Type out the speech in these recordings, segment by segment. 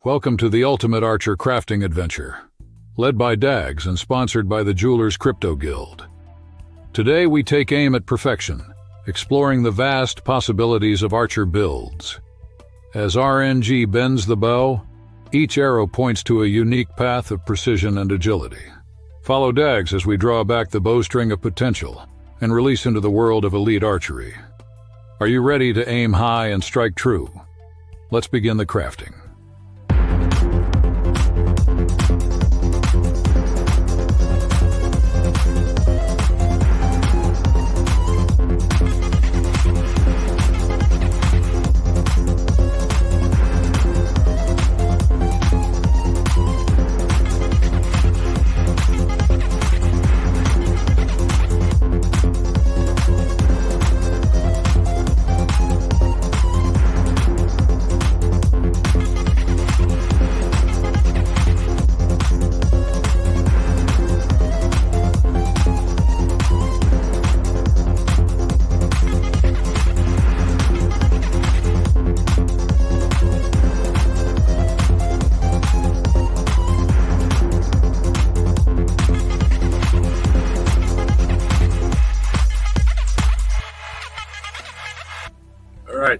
Welcome to the Ultimate Archer Crafting Adventure, led by Dags and sponsored by the Jewelers Crypto Guild. Today we take aim at perfection, exploring the vast possibilities of archer builds. As RNG bends the bow, each arrow points to a unique path of precision and agility. Follow Dags as we draw back the bowstring of potential and release into the world of elite archery. Are you ready to aim high and strike true? Let's begin the crafting.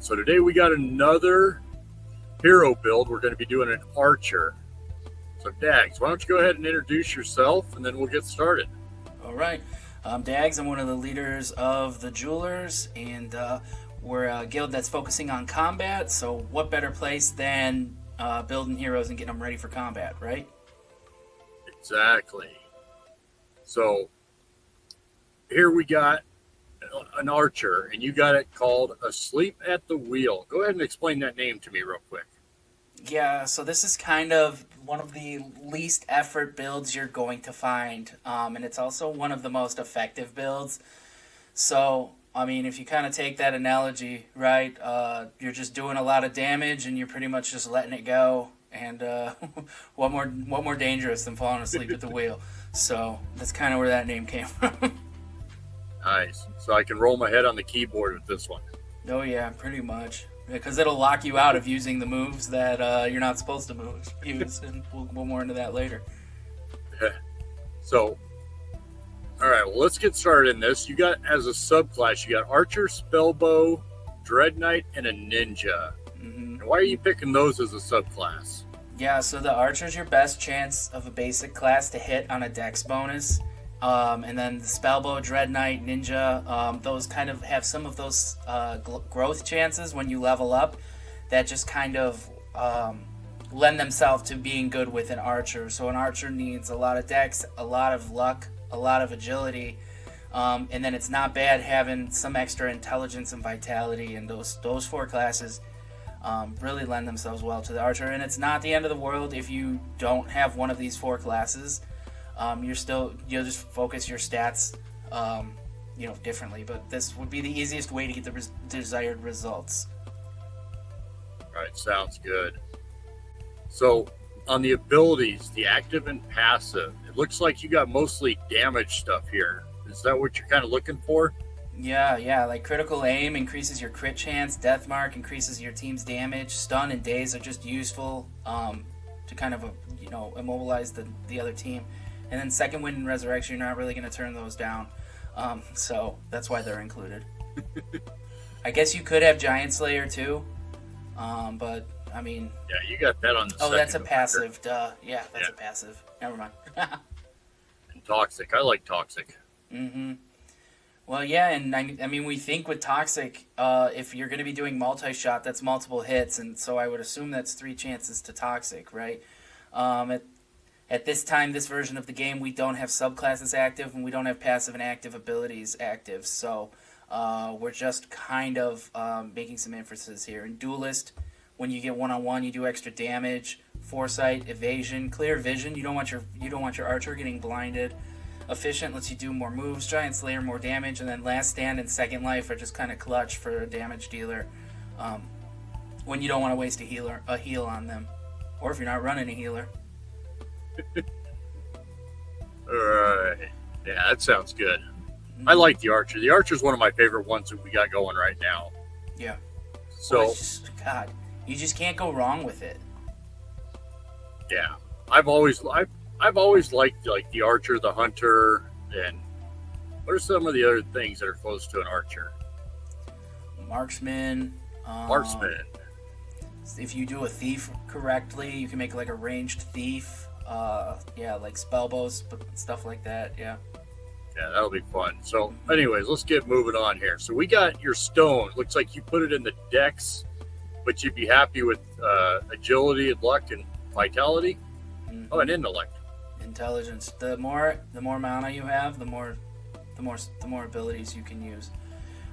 So today we got another hero build. We're going to be doing an archer. So Dags, why don't you go ahead and introduce yourself and then we'll get started. All right. I'm Dags. I'm one of the leaders of the Jewelers, and we're a guild that's focusing on combat. So what better place than building heroes and getting them ready for combat, right? Exactly. So here we got an archer, and you got it called Asleep at the Wheel. Go ahead and explain that name to me real quick. Yeah, so this is kind of one of the least effort builds you're going to find, and it's also one of the most effective builds. So, I mean, if you kind of take that analogy, right, you're just doing a lot of damage, and you're pretty much just letting it go, and what more dangerous than falling asleep at the wheel? So that's kind of where that name came from. Nice. So I can roll my head on the keyboard with this one. Oh yeah, pretty much. Because it'll lock you out of using the moves that you're not supposed to use, and we'll go more into that later. So, all right, well, let's get started in this. You got, as a subclass, you got Archer, Spellbow, Dread Knight, and a Ninja. Mm-hmm. And why are you picking those as a subclass? Yeah, so the Archer's your best chance of a basic class to hit on a dex bonus. And then the Spellbow, Dread Knight, Ninja, those kind of have some of those growth chances when you level up that just kind of lend themselves to being good with an Archer. So an Archer needs a lot of dex, a lot of luck, a lot of agility, and then it's not bad having some extra intelligence and vitality, and those four classes really lend themselves well to the Archer. And it's not the end of the world if you don't have one of these four classes. You'll just focus your stats, differently. But this would be the easiest way to get the desired results. All right, sounds good. So on the abilities, the active and passive, it looks like you got mostly damage stuff here. Is that what you're kind of looking for? Yeah. Like critical aim increases your crit chance. Death mark increases your team's damage. Stun and daze are just useful to kind of immobilize the other team. And then second wind and resurrection, you're not really going to turn those down. So that's why they're included. I guess you could have Giant Slayer too. But I mean... Yeah, you got that on the second. Oh, that's a passive. Duh. Yeah, that's a passive. Never mind. And Toxic. I like Toxic. Mm-hmm. Well, yeah, and I mean, we think with Toxic, if you're going to be doing multi-shot, that's multiple hits. And so I would assume that's 3 chances to Toxic, right? At this time, this version of the game, we don't have subclasses active, and we don't have passive and active abilities active. So we're just kind of making some inferences here. In Duelist, when you get one-on-one, you do extra damage. Foresight, evasion, clear vision. You don't want your archer getting blinded. Efficient lets you do more moves. Giant Slayer, more damage. And then Last Stand and Second Life are just kind of clutch for a damage dealer when you don't want to waste a heal on them, or if you're not running a healer. Alright. Yeah, that sounds good. I like the Archer. The Archer's one of my favorite ones that we got going right now. Yeah. So, God, you just can't go wrong with it. Yeah, I've always liked like the archer, the hunter, and what are some of the other things that are close to an archer? Marksman. Marksman. If you do a thief correctly, you can make like a ranged thief. Yeah, like spell bows, stuff like that. Yeah. Yeah, that'll be fun. So, anyways, let's get moving on here. So we got your stone. Looks like you put it in the dex, but you'd be happy with agility and luck and vitality. Mm-hmm. Oh, and intellect. Intelligence. The more mana you have, the more abilities you can use.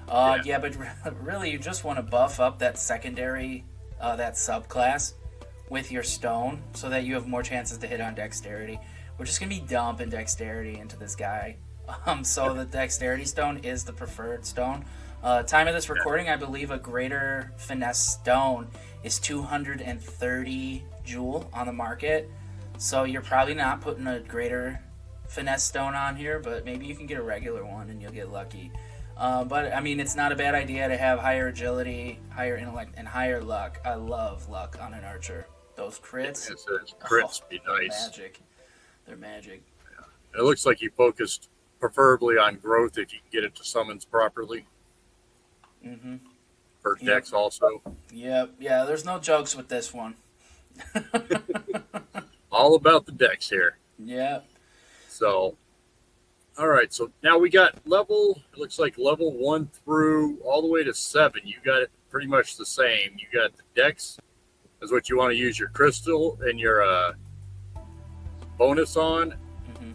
Yeah, but really, you just want to buff up that secondary, that subclass with your stone, so that you have more chances to hit on dexterity. We're just gonna be dumping dexterity into this guy. So the dexterity stone is the preferred stone. Time of this recording, I believe a greater finesse stone is 230 jewel on the market. So you're probably not putting a greater finesse stone on here, but maybe you can get a regular one and you'll get lucky. But I mean, it's not a bad idea to have higher agility, higher intellect, and higher luck. I love luck on an archer. Those crits. Yes, crits be nice. Magic. They're magic. Yeah. It looks like you focused preferably on growth if you can get it to summons properly. Mm-hmm. For dex also. Yep. Yeah, there's no jokes with this one. All about the dex here. Yep. So, all right. So now we got it looks like level 1 through all the way to 7. You got it pretty much the same. You got the dex is what you want to use your crystal and your bonus on. Mm-hmm.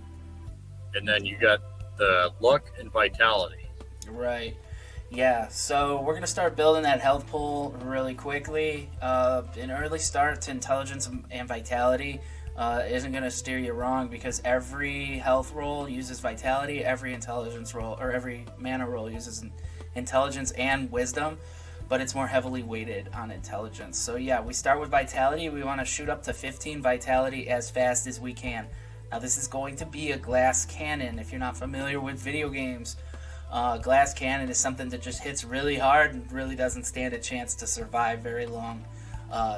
And then you got the luck and vitality. Right. Yeah, so we're going to start building that health pool really quickly. An early start to intelligence and vitality isn't going to steer you wrong, because every health roll uses vitality, every intelligence roll, or every mana roll uses intelligence and wisdom, but it's more heavily weighted on intelligence. So yeah, we start with vitality. We want to shoot up to 15 vitality as fast as we can. Now this is going to be a glass cannon. If you're not familiar with video games, glass cannon is something that just hits really hard and really doesn't stand a chance to survive very long.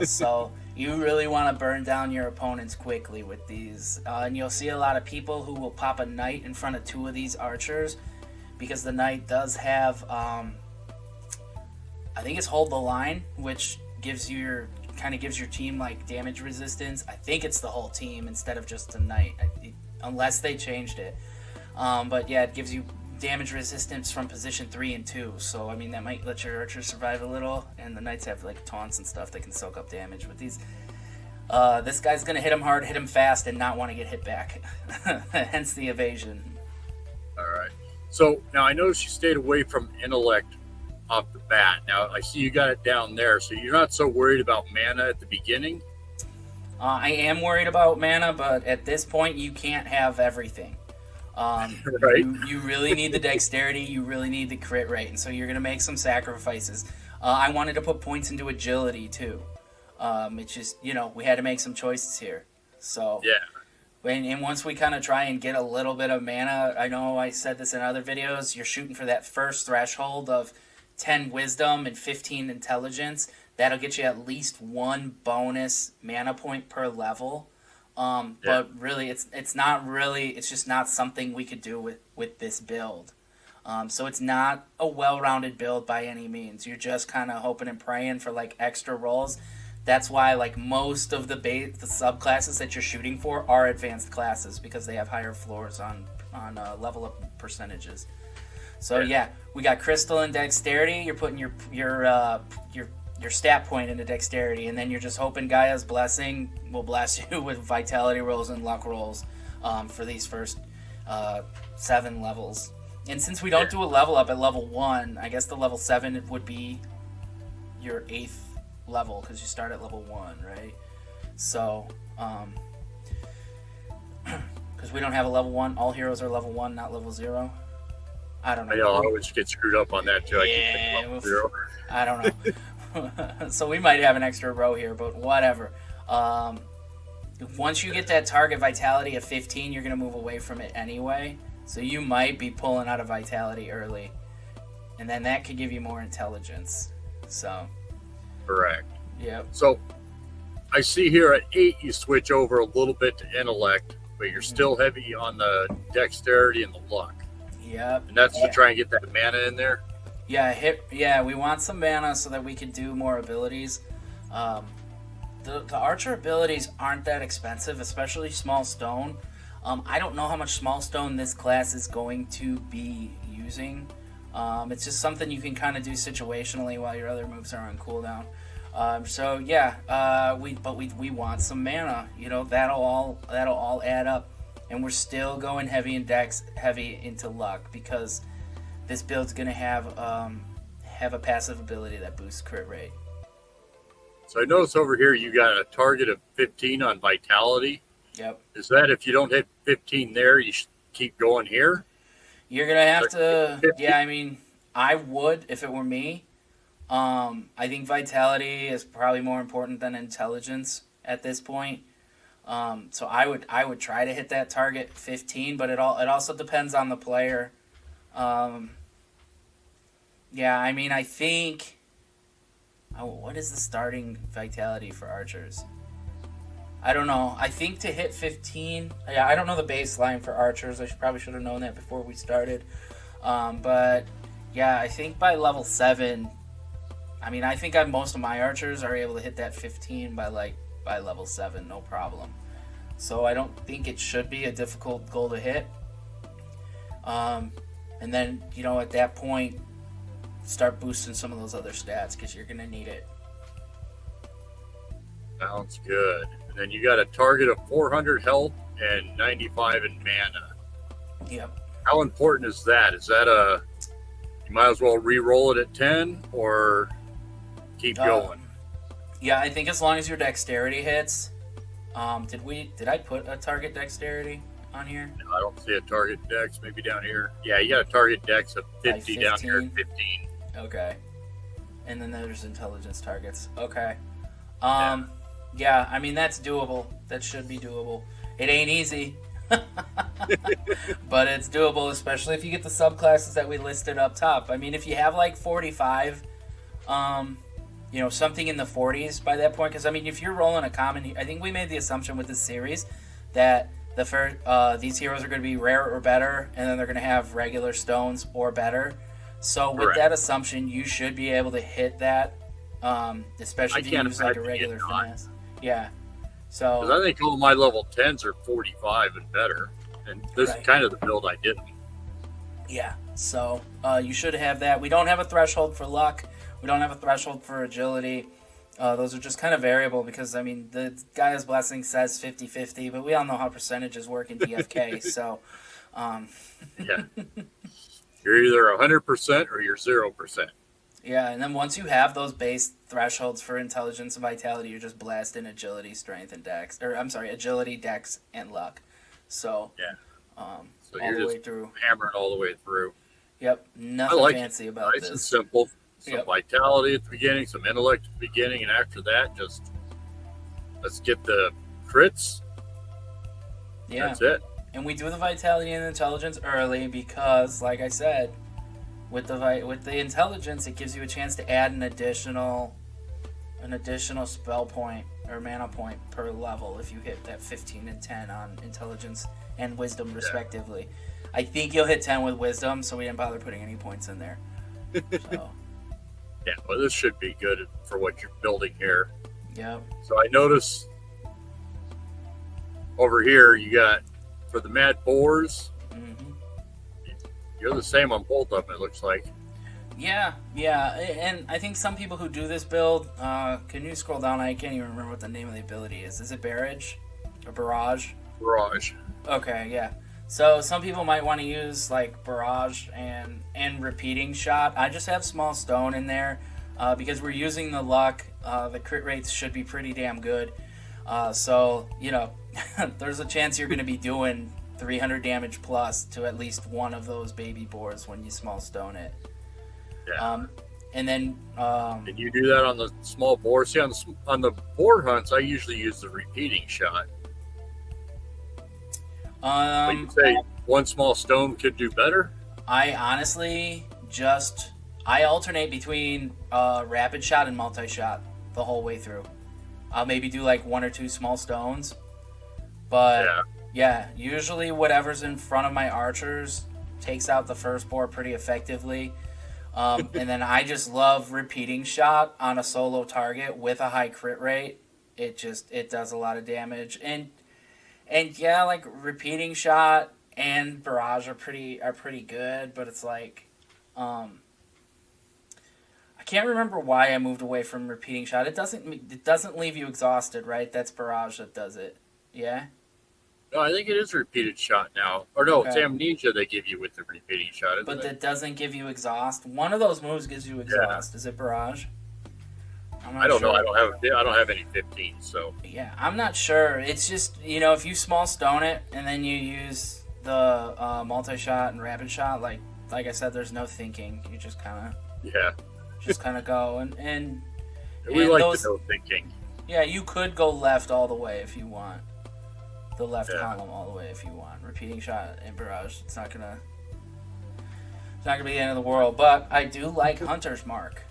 So you really want to burn down your opponents quickly with these. And you'll see a lot of people who will pop a knight in front of 2 of these archers, because the knight does have, I think it's hold the line, which gives you gives your team like damage resistance. I think it's the whole team instead of just the knight, unless they changed it. But yeah, it gives you damage resistance from position 3 and 2. So I mean, that might let your archers survive a little, and the knights have like taunts and stuff that can soak up damage. With these, this guy's gonna hit him hard, hit him fast, and not want to get hit back. Hence the evasion. All right. So now I noticed you stayed away from intellect off the bat. Now I see you got it down there, so you're not so worried about mana at the beginning. I am worried about mana, but at this point you can't have everything. Right. You really need the dexterity, you really need the crit rate, and so you're going to make some sacrifices. I wanted to put points into agility too. It's just, we had to make some choices here. So yeah. And once we kind of try and get a little bit of mana, I know I said this in other videos, you're shooting for that first threshold of 10 wisdom and 15 intelligence. That'll get you at least 1 bonus mana point per level. But really, it's just not something we could do with this build. So it's not a well-rounded build by any means. You're just kind of hoping and praying for like extra rolls. That's why like most of the subclasses that you're shooting for are advanced classes, because they have higher floors on level up percentages. So yeah, we got crystal and dexterity. You're putting your stat point into dexterity, and then you're just hoping Gaia's blessing will bless you with vitality rolls and luck rolls for these first 7 levels. And since we don't do a level up at level 1, I guess the level 7 would be your 8th level, because you start at level 1, right? So, because we don't have a level 1, all heroes are level 1, not level 0. I don't know. I always get screwed up on that too. I keep thinking level 0. I don't know. So we might have an extra row here, but whatever. Once you get that target vitality of 15, you're going to move away from it anyway. So you might be pulling out of vitality early. And then that could give you more intelligence. So. Correct. Yep. So I see here at 8 you switch over a little bit to intellect, but you're still heavy on the dexterity and the luck. Yep. And that's to try and get that mana in there. Yeah, we want some mana so that we can do more abilities. The archer abilities aren't that expensive, especially small stone. I don't know how much small stone this class is going to be using. It's just something you can kind of do situationally while your other moves are on cooldown. We want some mana. You know, that'll all add up, and we're still going heavy in dex, heavy into luck, because this build's gonna have a passive ability that boosts crit rate. So I notice over here you got a target of 15 on vitality. Yep. Is that if you don't hit 15 there, you should keep going here? You're gonna have to. 50? Yeah, I mean, I would if it were me. I think vitality is probably more important than intelligence at this point. So I would try to hit that target 15, but it also depends on the player. Yeah, I mean, I think. What is the starting vitality for archers? I don't know. I think to hit 15. Yeah, I don't know the baseline for archers. I probably should have known that before we started. But yeah, I think by level 7. I mean, I think most of my archers are able to hit that 15 by level 7, no problem. So I don't think it should be a difficult goal to hit. And then, you know, at that point, start boosting some of those other stats because you're going to need it. Sounds good. And then you got a target of 400 health and 95 in mana. Yep. How important is that? Is that you might as well re-roll it at 10 or keep going? Yeah, I think as long as your dexterity hits. Did I put a target dexterity on here? No, I don't see a target dex. Maybe down here. Yeah, you got a target dex of 50 down here at 15. Okay. And then there's intelligence targets. Okay. Yeah, I mean, that's doable. That should be doable. It ain't easy. But it's doable, especially if you get the subclasses that we listed up top. I mean, if you have like 45, you know, something in the 40s by that point, because I mean, if you're rolling a common, I think we made the assumption with this series that these heroes are going to be rare or better, and then they're going to have regular stones or better. So with that assumption, you should be able to hit that, especially if you use like a regular finesse. Yeah. So because I think all my level 10s are 45 and better, and this is kind of the build I did. Yeah. So you should have that. We don't have a threshold for luck. We don't have a threshold for agility. Those are just kind of variable because, I mean, the Gaia's Blessing says 50-50, but we all know how percentages work in DFK. So, yeah. You're either 100% or you're 0%. Yeah, and then once you have those base thresholds for intelligence and vitality, you're just blasting agility, strength, and dex. Or, I'm sorry, agility, dex, and luck. So, yeah. So all you're the way just through. Hammering all the way through. Yep, nothing fancy about nice this. And simple. Some vitality at the beginning, some intellect at the beginning, and after that, just let's get the crits. Yeah. That's it. And we do the vitality and intelligence early because, like I said, with the intelligence, it gives you a chance to add an additional spell point or mana point per level if you hit that 15 and 10 on intelligence and wisdom respectively. I think you'll hit 10 with wisdom, so we didn't bother putting any points in there. So. Yeah, well, this should be good for what you're building here. Yep. So I notice over here you got for the mad boars. Mm-hmm. You're the same on both of them, it looks like. Yeah, and I think some people who do this build, can you scroll down? I can't even remember what the name of the ability is. Is it Barrage or Barrage? Barrage. Okay, yeah. So some people might want to use like Barrage and Repeating Shot. I just have Small Stone in there because we're using the luck. The crit rates should be pretty damn good. So, you know, there's a chance you're going to be doing 300 damage plus to at least one of those baby boars when you Small Stone it. Yeah. And then... and you do that on the small boar. See, on the boar hunts, I usually use the Repeating Shot. But you say one small stone could do better? I honestly I alternate between rapid shot and multi-shot the whole way through. I'll maybe do like 1 or 2 small stones. But yeah, usually whatever's in front of my archers takes out the first boar pretty effectively. And then I just love repeating shot on a solo target with a high crit rate. It does a lot of damage. And yeah, like repeating shot and barrage are pretty good, but it's like I can't remember why I moved away from repeating shot. It doesn't leave you exhausted, right? That's barrage that does it. Yeah. No, I think it is repeated shot now. Or no, Okay. it's amnesia they give you with the repeating shot, isn't But it? that doesn't give you exhaust. One of those moves gives you exhaust. Is it barrage? I'm not I don't sure. know. I don't have any 15, so Yeah, I'm not sure. It's just, if you small stone it and then you use the multi-shot and rapid shot, like I said, there's no thinking. You just kind yeah. of go and We and like those, to know thinking. yeah, you could go left all the way if you want. The left Yeah. column all the way if you want. Repeating shot and barrage. It's not gonna be the end of the world. But I do like Hunter's Mark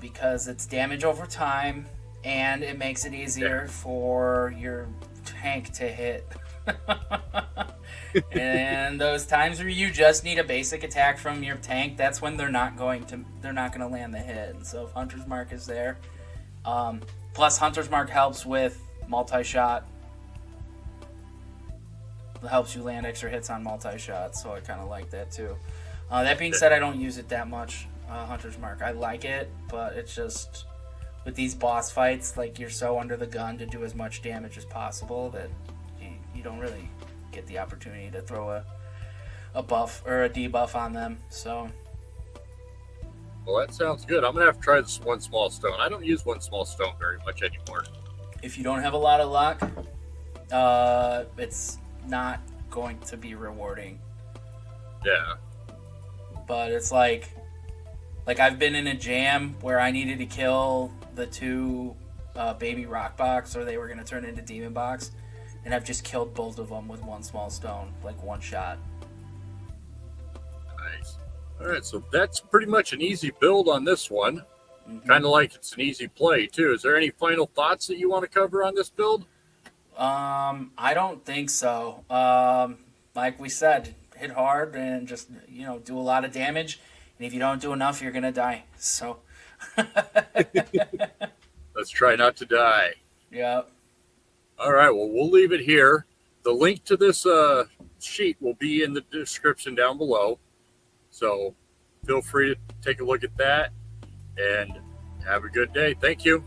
because it's damage over time and it makes it easier for your tank to hit. And those times where you just need a basic attack from your tank, that's when they're not going to land the hit. And so if Hunter's Mark is there, plus Hunter's Mark helps with multi-shot. It helps you land extra hits on multi-shots, so I kind of like that too. That being said, I don't use it that much, Hunter's Mark. I like it, but it's just with these boss fights, like you're so under the gun to do as much damage as possible that you don't really get the opportunity to throw a buff or a debuff on them. So, Well, that sounds good. I'm gonna have to try this one small stone. I don't use one small stone very much anymore. if you don't have a lot of luck, it's not going to be rewarding. Yeah. But it's like I've been in a jam where I needed to kill the 2 baby rock box, or they were going to turn into demon box, and I've just killed both of them with one small stone, like one shot. Nice. All right, so that's pretty much an easy build on this one. Mm-hmm. Kind of like it's an easy play too. Is there any final thoughts that you want to cover on this build? I don't think so. Like we said, hit hard and just do a lot of damage, and if you don't do enough, you're gonna die. So. Let's try not to die. Yeah. All right, well, we'll leave it here. The link to this sheet will be in the description down below. So feel free to take a look at that and have a good day. Thank you.